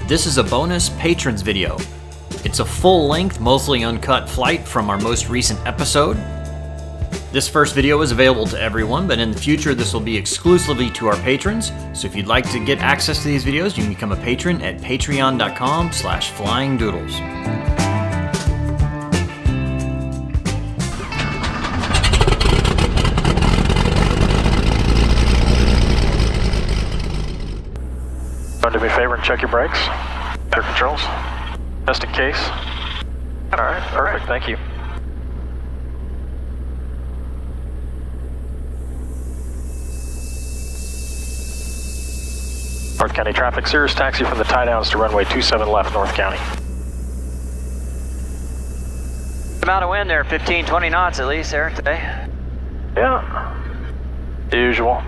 This is a bonus Patrons video. It's a full-length, mostly uncut flight from our most recent episode. This first video is available to everyone, but in the future this will be exclusively to our patrons. So if you'd like to get access to these videos, you can become a patron at patreon.com/flyingdoodles. Do me a favor and check your brakes, your controls, just in case. All right, perfect, thank you. North County traffic, Cirrus taxi from the tie downs to runway 27 left, North County. Amount of wind there, 15-20 knots at least there today. Yeah, the usual.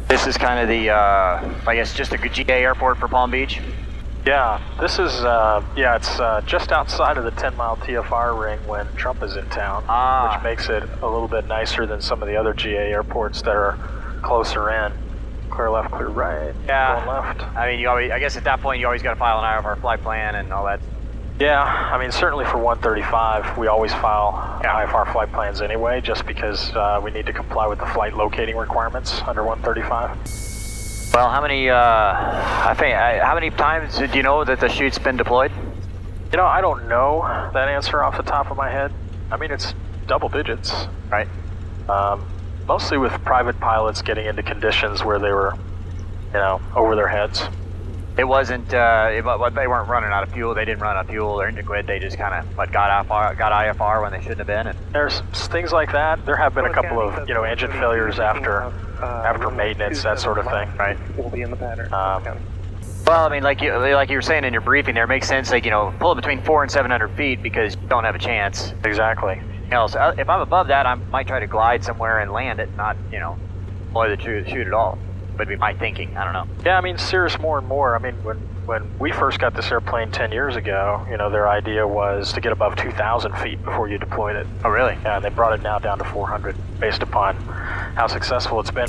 This is kind of the, I guess, just a GA airport for Palm Beach? Yeah, this is, it's just outside of the 10-mile TFR ring when Trump is in town, which makes it a little bit nicer than some of the other GA airports that are closer in. Clear left, clear right, going left. I mean, I guess at that point you always got to file an IFR flight plan and all that. Yeah, I mean, certainly for 135, we always file IFR flight plans anyway, just because we need to comply with the flight locating requirements under 135. Well, how many times do you know that the chute's been deployed? You know, I don't know that answer off the top of my head. I mean, it's double digits. Right. Mostly with private pilots getting into conditions where they were, over their heads. It wasn't, they weren't running out of fuel. They didn't run out of fuel or into quid. They just kind of got IFR when they shouldn't have been. And there's things like that. There have been a couple of, engine failures after maintenance, that sort of thing. Right. We'll be in the pattern. Well, I mean, like you were saying in your briefing there, it makes sense, pull it between 400 and 700 feet because you don't have a chance. Exactly. Else, if I'm above that, I might try to glide somewhere and land it, not, deploy the chute at all. Would be my thinking. I don't know. Yeah, I mean, Cirrus more and more. I mean, when we first got this airplane 10 years ago, their idea was to get above 2,000 feet before you deployed it. Oh, really? Yeah, they brought it now down to 400 based upon how successful it's been.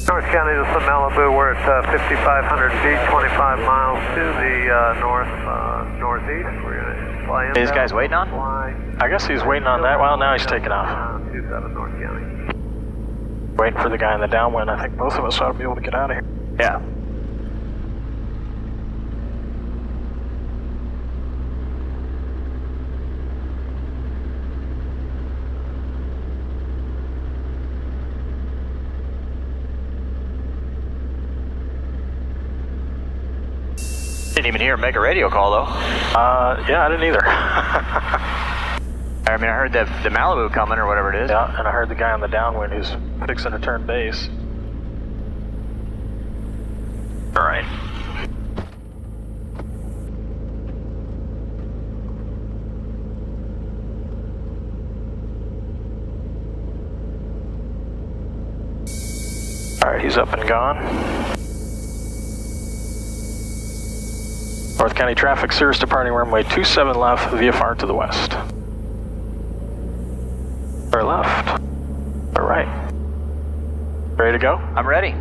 North County, this is Malibu. We're at 5,500 feet, 25 miles to the northeast. We're going to fly in. This guy's waiting on? I guess he's waiting on that. Well, now he's taking off. 27 North County. Waiting for the guy in the downwind. I think both of us ought to be able to get out of here. Yeah. Didn't even hear him make a radio call though. Yeah, I didn't either. I mean, I heard the Malibu coming or whatever it is. Yeah, and I heard the guy on the downwind who's fixing to turn base. All right. All right, he's up and gone. North County traffic, Cirrus departing runway 27 left, VFR to the west. Or left. Or right. Ready to go? I'm ready.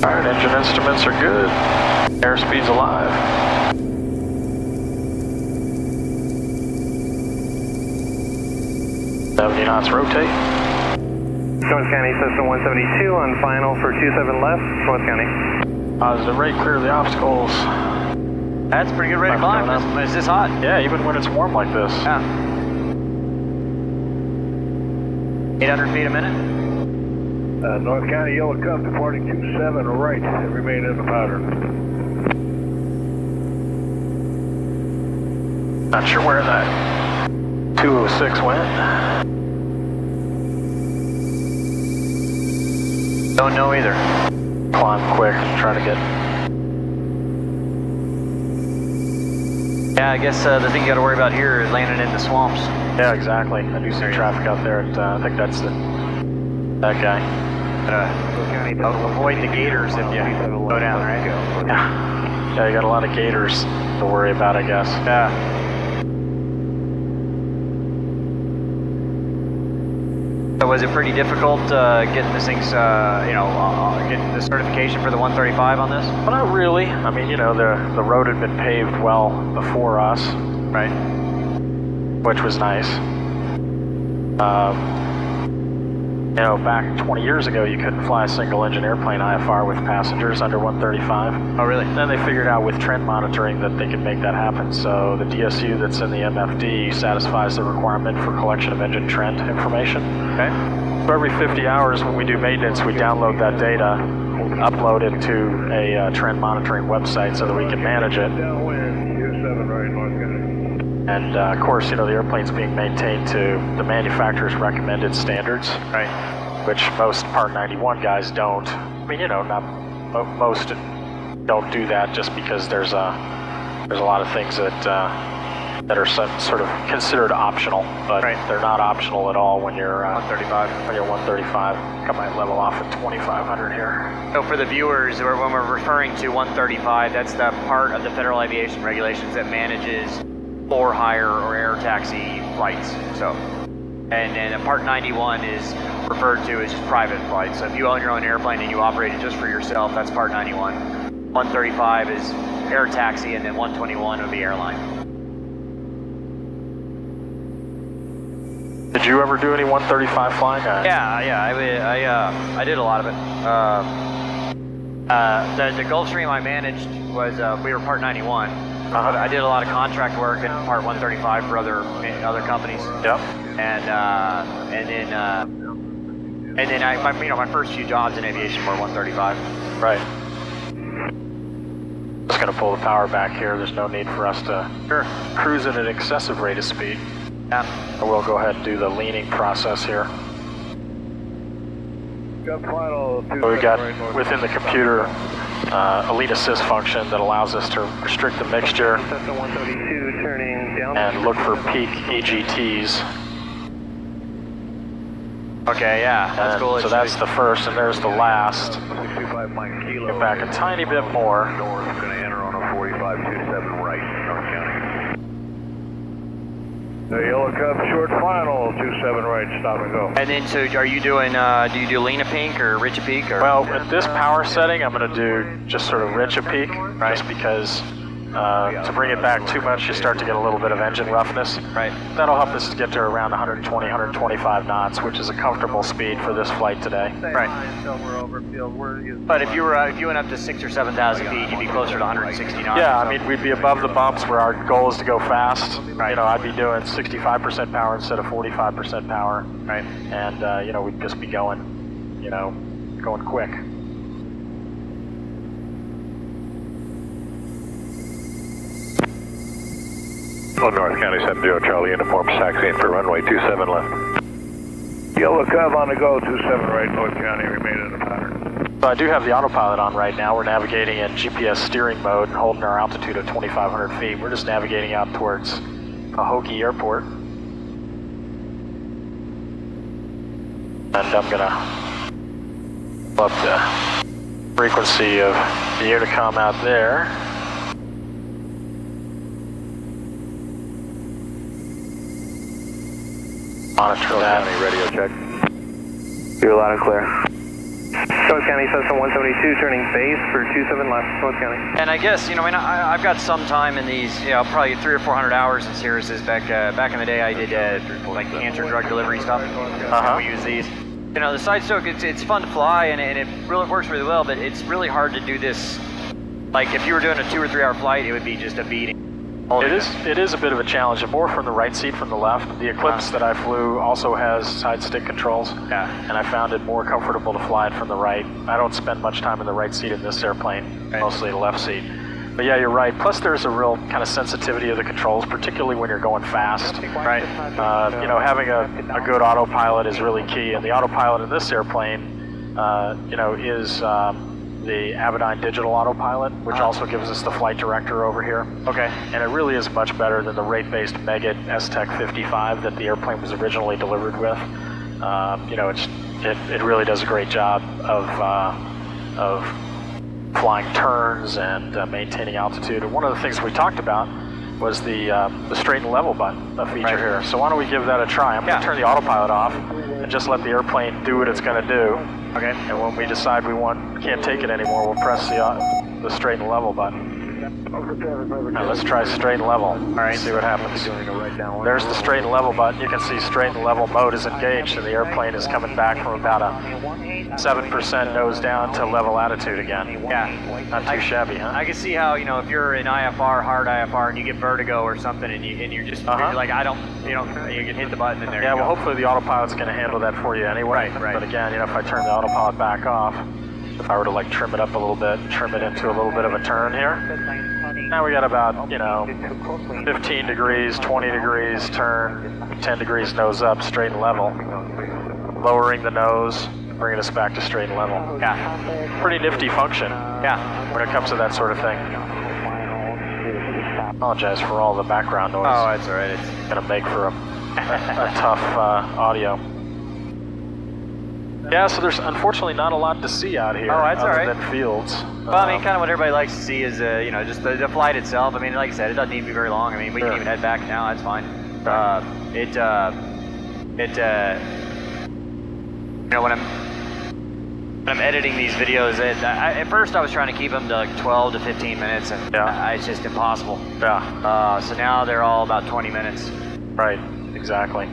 All right, engine instruments are good. Airspeed's alive. Knots rotate. North County, System 172 on final for 27 left, North County. Positive rate, clear the obstacles. That's a pretty good rate of climb. Is this hot? Yeah, even when it's warm like this. Yeah. 800 feet a minute? North County, Yellow Cup departing 27 right, and remain in the pattern. Not sure where that 206 went. Don't know either. Climb quick, try to get. Yeah, I guess the thing you got to worry about here is landing in the swamps. Yeah, exactly. I do see traffic out there. I think that's the That guy. Avoid the gators if you go down, right? Yeah, you got a lot of gators to worry about, I guess. Yeah. So was it pretty difficult getting this thing's, getting the certification for the 135 on this? Well, not really. I mean, the road had been paved well before us. Right. Which was nice. Back 20 years ago, you couldn't fly a single-engine airplane IFR with passengers under 135. Oh, really? Then they figured out with trend monitoring that they could make that happen. So the DSU that's in the MFD satisfies the requirement for collection of engine trend information. Okay. So every 50 hours when we do maintenance, we download that data, upload it to a trend monitoring website so that we can manage it. And of course, the airplane's being maintained to the manufacturer's recommended standards, right? Which most Part 91 guys don't. I mean, most don't do that just because there's a lot of things that are sort of considered optional, but right. They're not optional at all when you're 135. When you're 135, I might level off at 2,500 here. So for the viewers, when we're referring to 135, that's the part of the Federal Aviation Regulations that manages floor hire or air taxi flights. So, and Part 91 is referred to as just private flights. So if you own your own airplane and you operate it just for yourself, that's Part 91. 135 is air taxi, and then 121 would be airline. Did you ever do any 135 flying? Yeah, I did a lot of it. The Gulfstream I managed was we were Part 91. I did a lot of contract work in Part 135 for other companies. Yep. And then my first few jobs in aviation were 135. Right. Just gonna pull the power back here. There's no need for us to cruise at an excessive rate of speed. Yeah. I will go ahead and do the leaning process here. So we got within the computer a lead assist function that allows us to restrict the mixture and look for peak EGTs. Okay, yeah, that's cool. So that's the first, and there's the last. Get back a tiny bit more. North, going to enter on a 4527 right, North County. The Yellow Cub short final, 27 right, stop and go. And then, so are you doing, do you do lean a peak or rich a peak? Or? Well, with this power setting, I'm going to do just sort of rich a peak, right? Just because to bring it back too much, you start to get a little bit of engine roughness. Right. That'll help us to get to around 120, 125 knots, which is a comfortable speed for this flight today. Right. But if you went up to 6,000 or 7,000 feet, you'd be closer to 160 knots. Yeah, I mean, we'd be above the bumps where our goal is to go fast. Right. I'd be doing 65% power instead of 45% power. Right. And, we'd just be going, going quick. North County 70 Charlie uniform, taxiing for runway 27 left. Yellow Cub on the go, 27 right, North County, remain in the pattern. So I do have the autopilot on right now. We're navigating in GPS steering mode and holding our altitude at 2,500 feet. We're just navigating out towards Pahokee Airport. And I'm gonna up the frequency of the intercom out there. Monitor that. County radio check. You're loud and clear. North County, Cessna 172, turning base for 27 left, North County. And I guess, I've got some time in these, probably 300 or 400 hours in Cirrus's. Back in the day, I did like cancer drug delivery stuff. We use these. The side stoke, it's fun to fly, and it really works really well, but it's really hard to do this. Like, if you were doing a 2 or 3 hour flight, it would be just a beating. It is a bit of a challenge, more from the right seat from the left. The Eclipse that I flew also has side stick controls, and I found it more comfortable to fly it from the right. I don't spend much time in the right seat in this airplane, mostly the left seat. But yeah, you're right. Plus, there's a real kind of sensitivity of the controls, particularly when you're going fast. Right. Having a good autopilot is really key, and the autopilot in this airplane, is the Avionics digital autopilot, which also gives us the flight director over here. Okay. And it really is much better than the rate-based Meggitt STEC 55 that the airplane was originally delivered with. It's it really does a great job of flying turns and maintaining altitude. And one of the things we talked about was the straight and level button, a feature here. So why don't we give that a try? I'm going to turn the autopilot off and just let the airplane do what it's going to do. Okay. And when we decide we can't take it anymore, we'll press the straight and level button. Now let's try straight and level. All right, see what happens. There's the straight and level button. You can see straight and level mode is engaged, and the airplane is coming back from about a 7% nose down to level attitude again. Yeah. Not too shabby, huh? I can see how, you know, if you're in IFR, hard IFR, and you get vertigo or something, and you're just you're like, you can hit the button and there you go. Well, hopefully the autopilot's going to handle that for you anyway. Right. But again, you know, if I turn the autopilot back off, if I were to like trim it up a little bit, trim it into a little bit of a turn here. Now we got about, 15 degrees, 20 degrees turn, 10 degrees nose up, straight and level. Lowering the nose, bringing us back to straight and level. Yeah. Pretty nifty function. Yeah. When it comes to that sort of thing. I apologize for all the background noise. Oh, that's all right. It's going to make for a tough audio. Yeah, so there's unfortunately not a lot to see out here. Oh, that's all right. Other than fields. Well, I mean, kind of what everybody likes to see is, just the flight itself. I mean, like I said, it doesn't need to be very long. I mean, we can even head back now. That's fine. When I'm editing these videos, at first I was trying to keep them to like 12 to 15 minutes, and it's just impossible. Yeah. So now they're all about 20 minutes. Right. Exactly.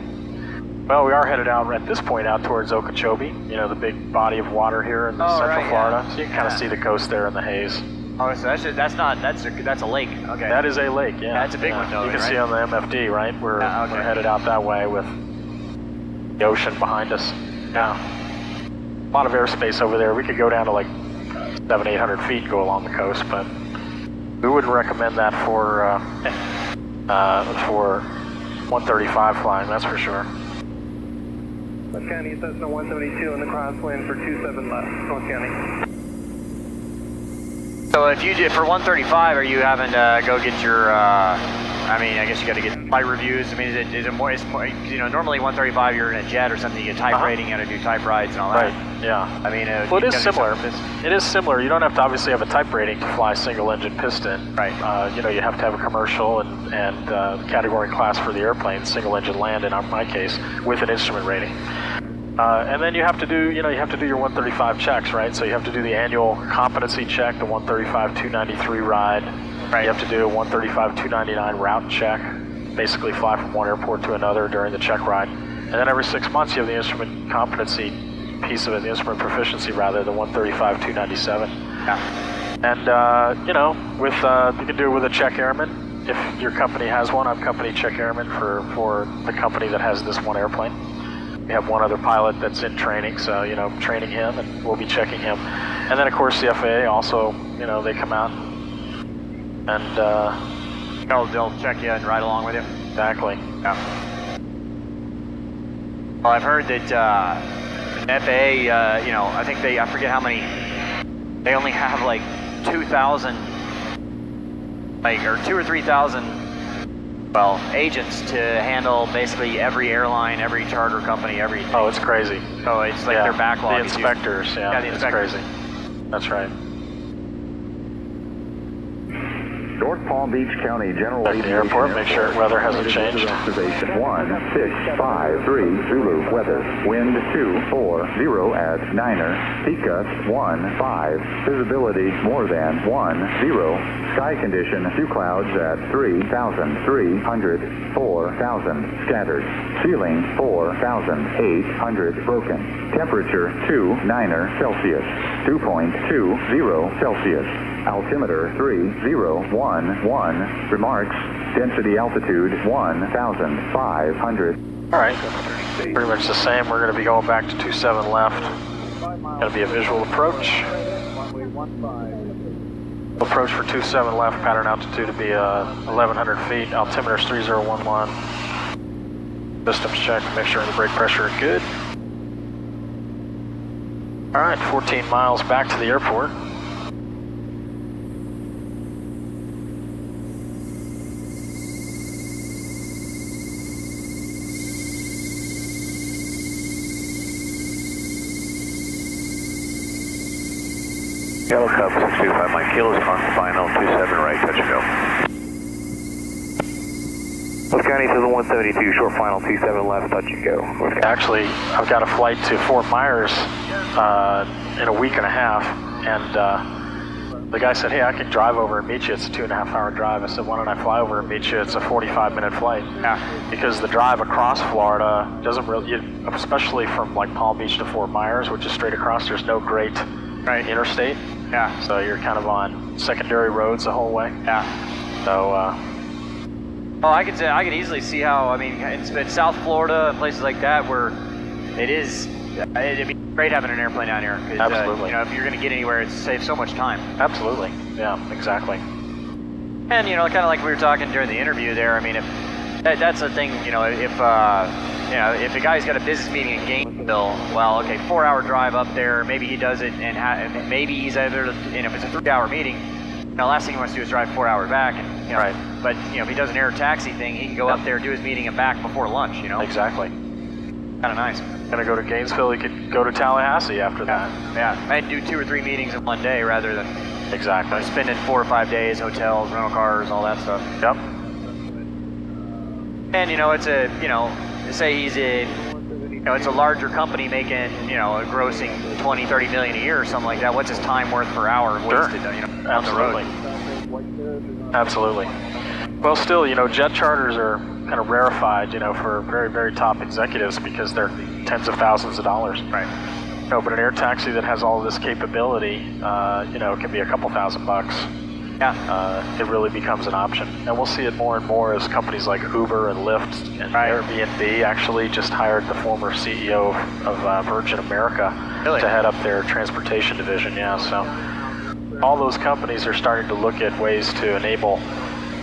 Well, we are headed out at this point out towards Okeechobee, the big body of water here in Central Florida. So you can kind of see the coast there in the haze. Oh, so that's a lake. Okay. That is a lake, yeah. That's a big one, though. You can right? see on the MFD, right? We're headed out that way with the ocean behind us. Yeah. A lot of airspace over there. We could go down to like 700-800 feet and go along the coast, but we wouldn't recommend that for 135 flying, that's for sure. North County, Cessna 172 in the crosswind for 27 left, North County. So if you did for 135, are you having to go get your? I guess you got to get flight reviews. I mean, is it more? It's more. Normally 135, you're in a jet or something. You get type rating, you got to do type rides and all that. Right. Yeah. I mean, well, it is similar. It is similar. You don't have to obviously have a type rating to fly single-engine piston. Right. You have to have a commercial and category class for the airplane, single-engine land in my case, with an instrument rating. And then you have to do, your 135 checks, right? So you have to do the annual competency check, the 135-293 ride. Right. You have to do a 135-299 route check, basically fly from one airport to another during the check ride. And then every 6 months you have the instrument competency piece of it, the instrument proficiency rather, the 135-297. Yeah. And, you can do it with a check airman. If your company has one, I'm company check airman for the company that has this one airplane. We have one other pilot that's in training, so, training him, and we'll be checking him. And then, of course, the FAA also, they come out and they'll check you and ride along with you. Exactly. Yeah. Well, I've heard that FAA, I think I forget how many, they only have like 2,000, or 2,000 or 3,000, agents to handle basically every airline, every charter company, everything. Oh, it's crazy. Oh, it's like their backlog. The inspectors, the inspectors. It's crazy. That's right. North Palm Beach County General Back to the airport, make sure weather hasn't changed. Observation 1653 Zulu weather. Wind 240 at Niner. Peak gust 15. Visibility more than 10. Sky condition, few clouds at 3,300. 4,000 scattered. Ceiling 4,800 broken. Temperature 29 Celsius. 2.20 Celsius. Altimeter 3011. Remarks. Density altitude 1,500. All right. Pretty much the same. We're going to be going back to 27 left. Going to be a visual approach. Approach for 27 left. Pattern altitude to be 1,100 feet. Altimeter is 3011. Systems check. Make sure the brake pressure is good. All right. 14 miles back to the airport. Yellow Cub 625 Mike Kilos on final 27 right, touch and go. North County to the 172, short final 27 left, touch and go. Actually, I've got a flight to Fort Myers in a week and a half, and the guy said, hey, I can drive over and meet you. It's a 2.5-hour drive. I said, why don't I fly over and meet you? It's a 45-minute flight. Yeah. Because the drive across Florida doesn't really, especially from like Palm Beach to Fort Myers, which is straight across, there's no great interstate. Yeah. So you're kind of on secondary roads the whole way. Yeah. So, I could easily see how, I mean, in South Florida and places like that where it'd be great having an airplane down here. Absolutely. If you're going to get anywhere, it saves so much time. Absolutely. Yeah, exactly. And, kind of like we were talking during the interview there, I mean, if that's the thing, if a guy's got a business meeting in Gainesville, well, okay, 4-hour drive up there, maybe he does it, and maybe he's either, if it's a 3-hour meeting, the last thing he wants to do is drive 4 hours back, and right. But if he does an air taxi thing, he can go up there, do his meeting, and back before lunch. Exactly. Kind of nice. Gonna go to Gainesville. He could go to Tallahassee after that. Yeah, I'd do 2 or 3 meetings in one day rather than spending 4 or 5 days, hotels, rental cars, all that stuff. Yep. And it's say he's it's a larger company making grossing 20, 30 million a year or something like that. What's his time worth per hour wasted? On the road. Absolutely. Well, still, jet charters are kind of rarefied, for very, very top executives because they're tens of thousands of dollars. Right. But an air taxi that has all this capability, can be a couple $1,000. Yeah. It really becomes an option. And we'll see it more and more as companies like Uber and Lyft and Airbnb actually just hired the former CEO of Virgin America to head up their transportation division. Yeah, so all those companies are starting to look at ways to enable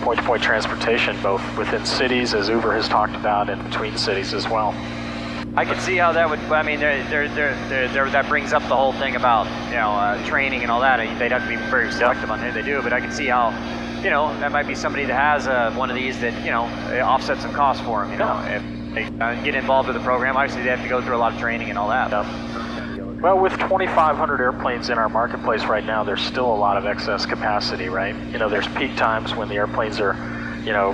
point-to-point transportation, both within cities, as Uber has talked about, and between cities as well. I can see how that would. I mean, that brings up the whole thing about training and all that. They'd have to be very selective on who they do, but I can see how that might be somebody that has one of these that offsets some costs for them. If they get involved with the program, obviously they have to go through a lot of training and all that. Well, with 2,500 airplanes in our marketplace right now, there's still a lot of excess capacity, right? There's peak times when the airplanes are,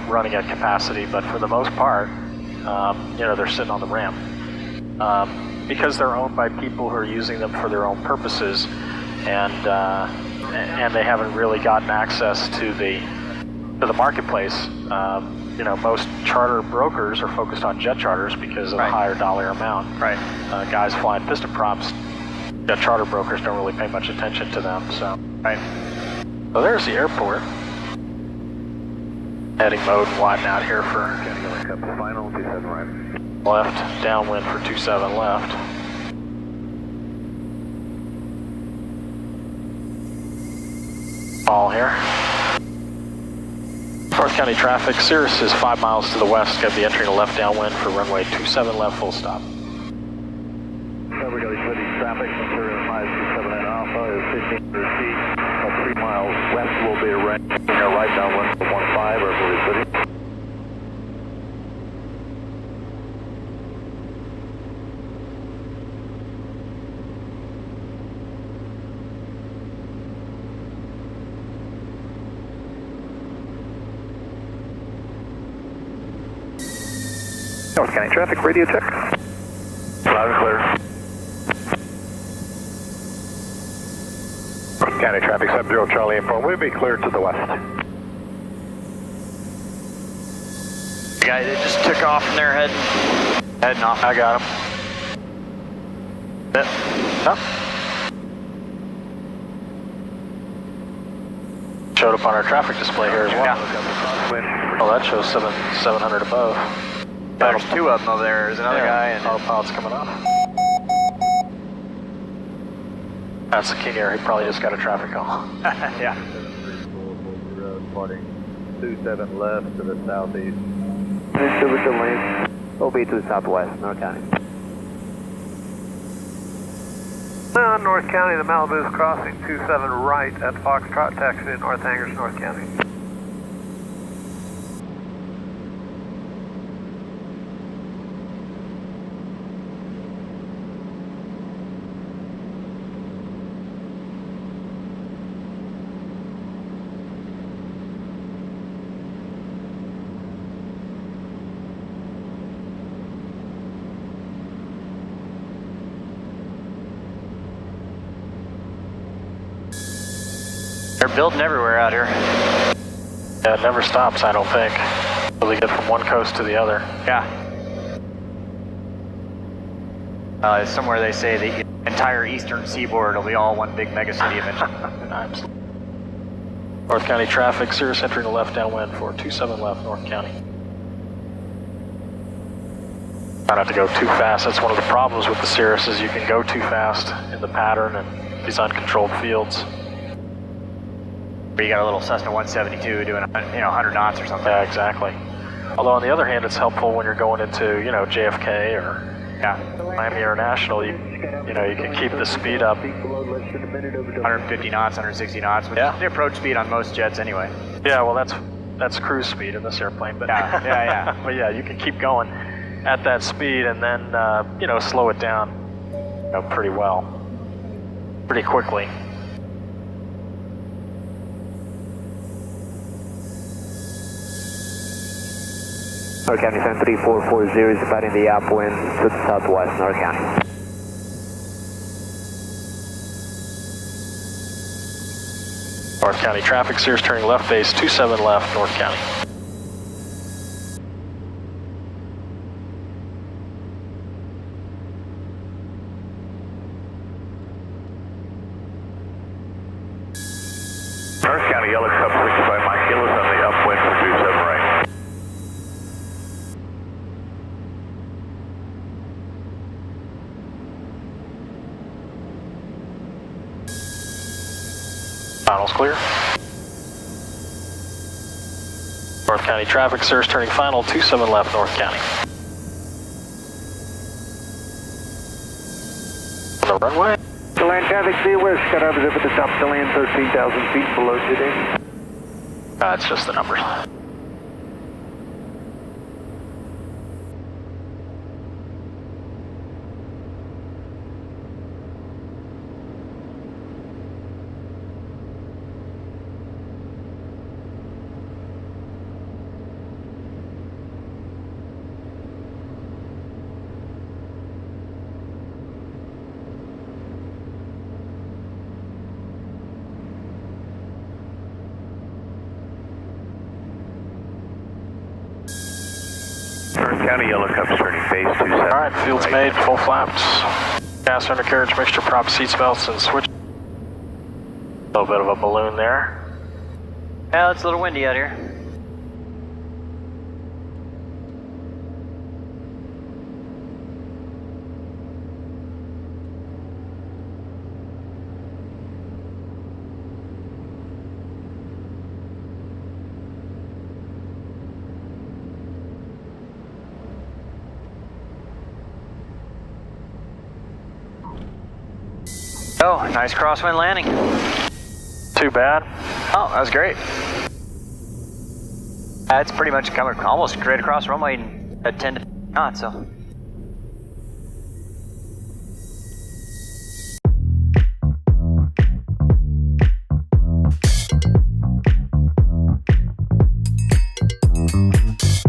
running at capacity, but for the most part, they're sitting on the ramp. Because they're owned by people who are using them for their own purposes, and they haven't really gotten access to the marketplace. Most charter brokers are focused on jet charters because of the higher dollar amount. Right. Guys flying piston props, jet charter brokers don't really pay much attention to them. So, so there's the airport. Heading mode and widen out here for final 27 right. Left, downwind for 27 left. All here. North County traffic, Cirrus is 5 miles to the west, got to be entering a left downwind for runway 27 left, full stop. Everybody city traffic from Cirrus 5279 Alpha is 1,500 feet, about 3 miles west will be a range, right downwind for 15 or Everybody City. North County traffic, radio check. Loud and clear. North County traffic, Sub-Zero Charlie informed. We'll be cleared to the west. The guy that just took off from there heading off. I got him. Huh? Showed up on our traffic display here as well. Yeah. Oh, that shows 700 above. There's 2 of them over there. There's another guy. And autopilot's coming off. That's the King Air. He probably just got a traffic call. Yeah. Departing 27 left to the southeast. Distribution lanes, OB to the southwest, North County. North County, the Malibu is crossing 27 right at Foxtrot, taxi in North Angers, North County. They're building everywhere out here. Yeah, it never stops, I don't think. Really get from one coast to the other. Yeah. Somewhere they say the entire eastern seaboard will be all one big mega city eventually. Times. North County traffic, Cirrus entering the left downwind for 27 left, North County. Try not to go too fast. That's one of the problems with the Cirrus is you can go too fast in the pattern and these uncontrolled fields. You got a little Cessna 172 doing 100 knots or something. Yeah, exactly. Although on the other hand, it's helpful when you're going into JFK or Miami International. You can keep the speed up. 150 knots, 160 knots, which is the approach speed on most jets anyway. Yeah, well that's cruise speed in this airplane, but yeah. But yeah, you can keep going at that speed and then slow it down pretty well, pretty quickly. North County 73440 is about in the upwind to the southwest, North County. North County traffic, Cirrus turning left base, 27 left, North County. North County Yellow Cup 65 Mike Gillis on the upwind for 27 right. Finals clear. North County traffic, Cirrus turning final, 27 left, North County. On the runway. The land traffic, be aware, skydive is up at the top of the land, 13,000 feet below today. It's just the numbers. North County Yellow Cup's turning base 27. All right, field's made, full flaps. Gas undercarriage, mixture prop, seats, belts, and switch. A little bit of a balloon there. Yeah, it's a little windy out here. Oh, nice crosswind landing. Too bad. Oh, that was great. It's pretty much coming almost straight across the runway at 10 knots, so